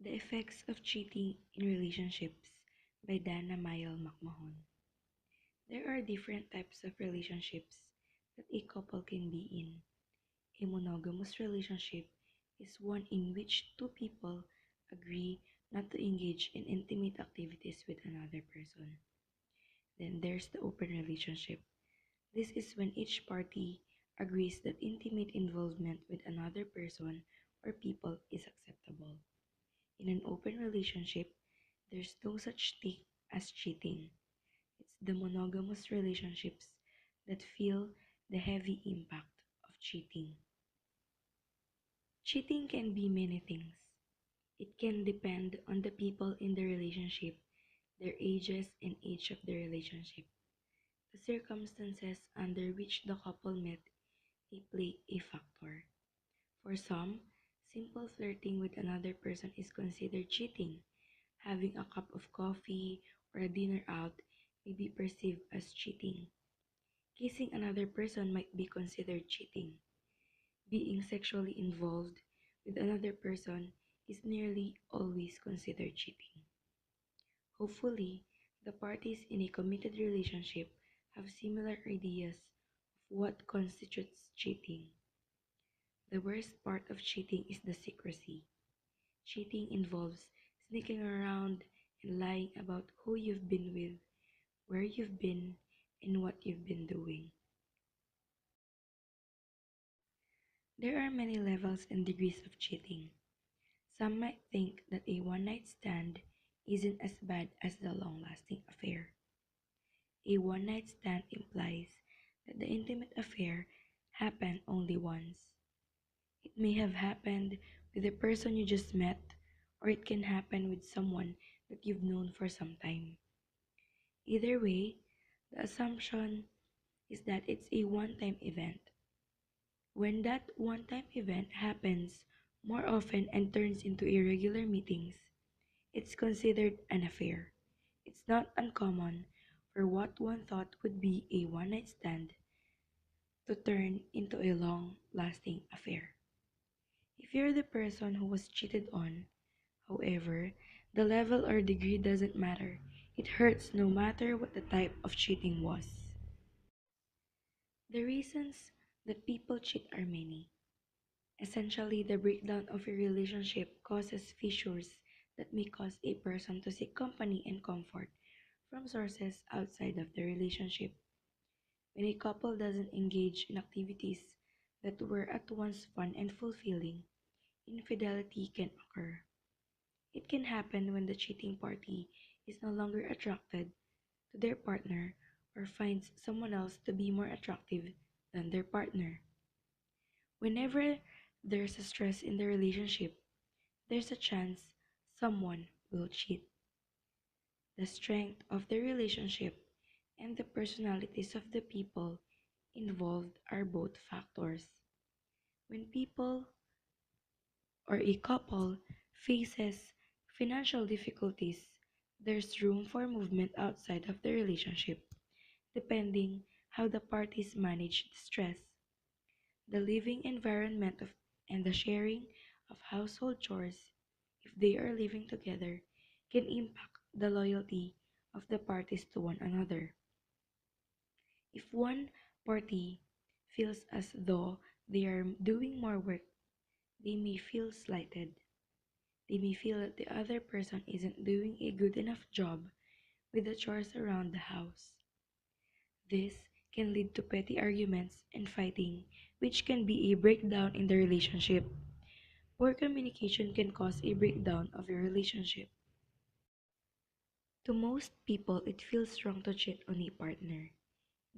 The Effects of Cheating in Relationships by Dana Mial McMahon. There are different types of relationships that a couple can be in. A monogamous relationship is one in which two people agree not to engage in intimate activities with another person. Then there's the open relationship. This is when each party agrees that intimate involvement with another person or people is acceptable. In an open relationship, there's no such thing as cheating. It's the monogamous relationships that feel the heavy impact of cheating. Cheating can be many things. It can depend on the people in the relationship, their ages, and age of the relationship. The circumstances under which the couple met may play a factor. For some, simple flirting with another person is considered cheating. Having a cup of coffee or a dinner out may be perceived as cheating. Kissing another person might be considered cheating. Being sexually involved with another person is nearly always considered cheating. Hopefully, the parties in a committed relationship have similar ideas of what constitutes cheating. The worst part of cheating is the secrecy. Cheating involves sneaking around and lying about who you've been with, where you've been, and what you've been doing. There are many levels and degrees of cheating. Some might think that a one night stand isn't as bad as the long lasting affair. A one night stand implies that the intimate affair happened only once. It may have happened with the person you just met, or it can happen with someone that you've known for some time. Either way, the assumption is that it's a one time event. When that one time event happens more often and turns into irregular meetings, it's considered an affair. It's not uncommon for what one thought would be a one night stand to turn into a long lasting affair. If you're the person who was cheated on, however, the level or degree doesn't matter. It hurts no matter what the type of cheating was. The reasons that people cheat are many. Essentially, the breakdown of a relationship causes fissures that may cause a person to seek company and comfort from sources outside of the relationship. When a couple doesn't engage in activities that were at once fun and fulfilling, infidelity can occur. It can happen when the cheating party is no longer attracted to their partner or finds someone else to be more attractive than their partner. Whenever there's a stress in the relationship, there's a chance someone will cheat. The strength of the relationship and the personalities of the people involved are both factors. When people or a couple faces financial difficulties, there's room for movement outside of the relationship, depending how the parties manage the stress. The living environment of, and the sharing of household chores, if they are living together, can impact the loyalty of the parties to one another. If one party feels as though they are doing more work, they may feel slighted. They may feel that the other person isn't doing a good enough job with the chores around the house. This can lead to petty arguments and fighting, which can be a breakdown in the relationship. Poor communication can cause a breakdown of your relationship. To most people, it feels wrong to cheat on a partner.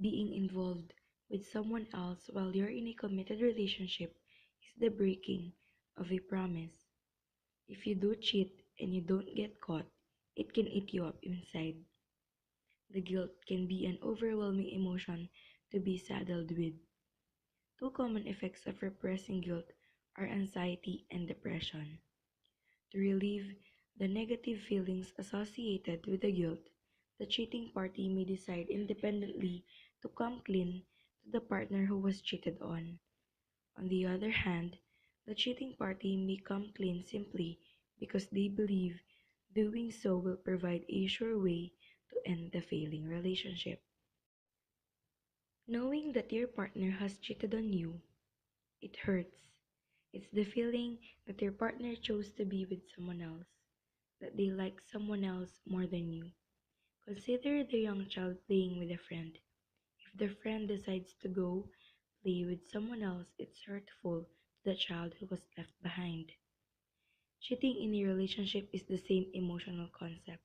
Being involved with someone else while you're in a committed relationship is the breaking of a promise. If you do cheat and you don't get caught, it can eat you up inside. The guilt can be an overwhelming emotion to be saddled with. Two common effects of repressing guilt are anxiety and depression. To relieve the negative feelings associated with the guilt, the cheating party may decide independently to come clean to the partner who was cheated on. On the other hand, the cheating party may come clean simply because they believe doing so will provide a sure way to end the failing relationship. Knowing that your partner has cheated on you, it hurts. It's the feeling that your partner chose to be with someone else, that they like someone else more than you. Consider the young child playing with a friend. If the friend decides to go play with someone else, it's hurtful to the child who was left behind. Cheating in a relationship is the same emotional concept,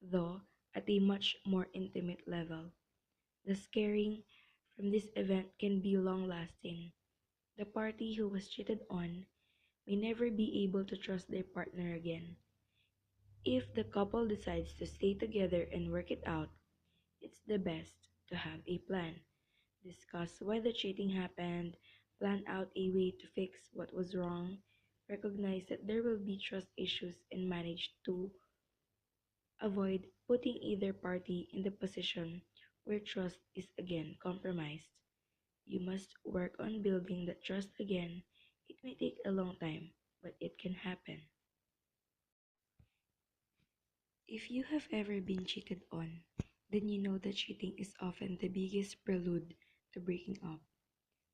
though at a much more intimate level. The scarring from this event can be long lasting. The party who was cheated on may never be able to trust their partner again. If the couple decides to stay together and work it out, it's the best to have a plan. Discuss why the cheating happened, plan out a way to fix what was wrong, recognize that there will be trust issues, and manage to avoid putting either party in the position where trust is again compromised. You must work on building that trust again. It may take a long time, but it can happen. If you have ever been cheated on, then you know that cheating is often the biggest prelude to breaking up.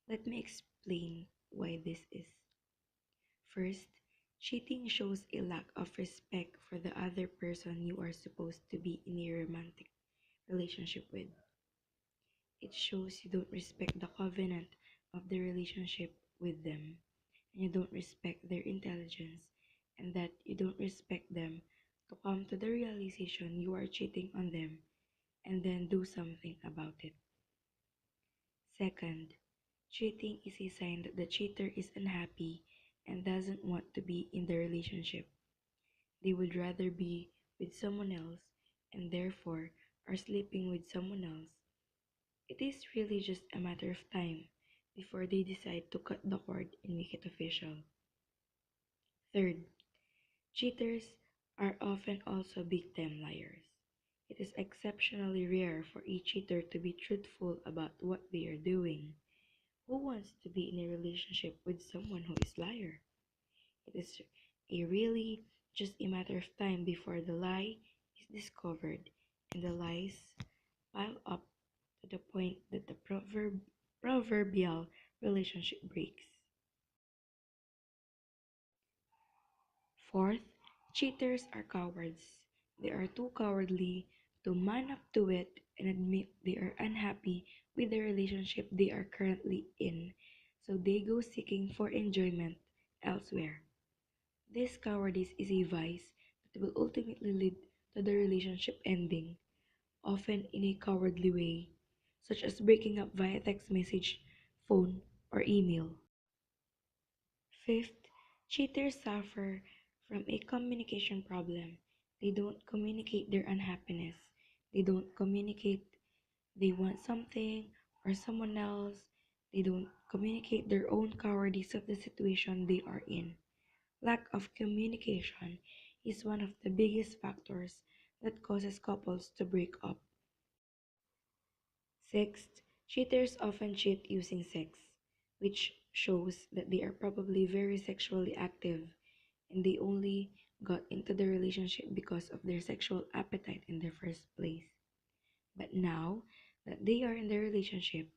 Let me explain why this is. First, cheating shows a lack of respect for the other person you are supposed to be in a romantic relationship with. It shows you don't respect the covenant of the relationship with them, and you don't respect their intelligence, and that you don't respect them to come to the realization you are cheating on them and then do something about it. Second, cheating is a sign that the cheater is unhappy and doesn't want to be in the relationship. They would rather be with someone else and therefore are sleeping with someone else. It is really just a matter of time before they decide to cut the cord and make it official. Third, cheaters are often also big time liars. It is exceptionally rare for a cheater to be truthful about what they are doing. Who wants to be in a relationship with someone who is liar? It is a really just a matter of time before the lie is discovered and the lies pile up to the point that the proverbial relationship breaks. Fourth, cheaters are cowards. They are too cowardly to man up to it and admit they are unhappy with the relationship they are currently in, so they go seeking for enjoyment elsewhere. This cowardice is a vice that will ultimately lead to the relationship ending, often in a cowardly way, such as breaking up via text message, phone, or email. Fifth, cheaters suffer from a communication problem. They don't communicate their unhappiness. They don't communicate they want something or someone else. They don't communicate their own cowardice of the situation they are in. Lack of communication is one of the biggest factors that causes couples to break up. Sixth, cheaters often cheat using sex, which shows that they are probably very sexually active and they only got into the relationship because of their sexual appetite in the first place. But now that they are in the relationship,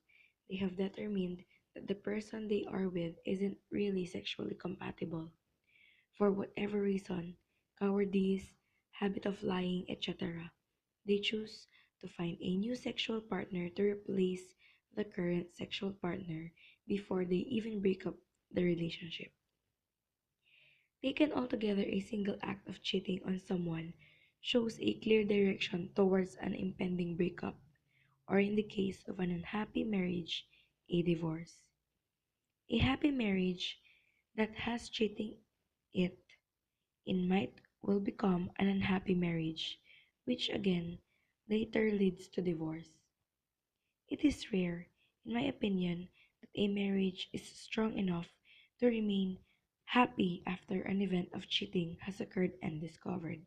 they have determined that the person they are with isn't really sexually compatible. For whatever reason, cowardice, habit of lying, etc., they choose to find a new sexual partner to replace the current sexual partner before they even break up the relationship. Taken altogether, a single act of cheating on someone shows a clear direction towards an impending breakup, or in the case of an unhappy marriage, a divorce. A happy marriage that has cheating it in might will become an unhappy marriage, which again later leads to divorce. It is rare, in my opinion, that a marriage is strong enough to remain happy after an event of cheating has occurred and discovered.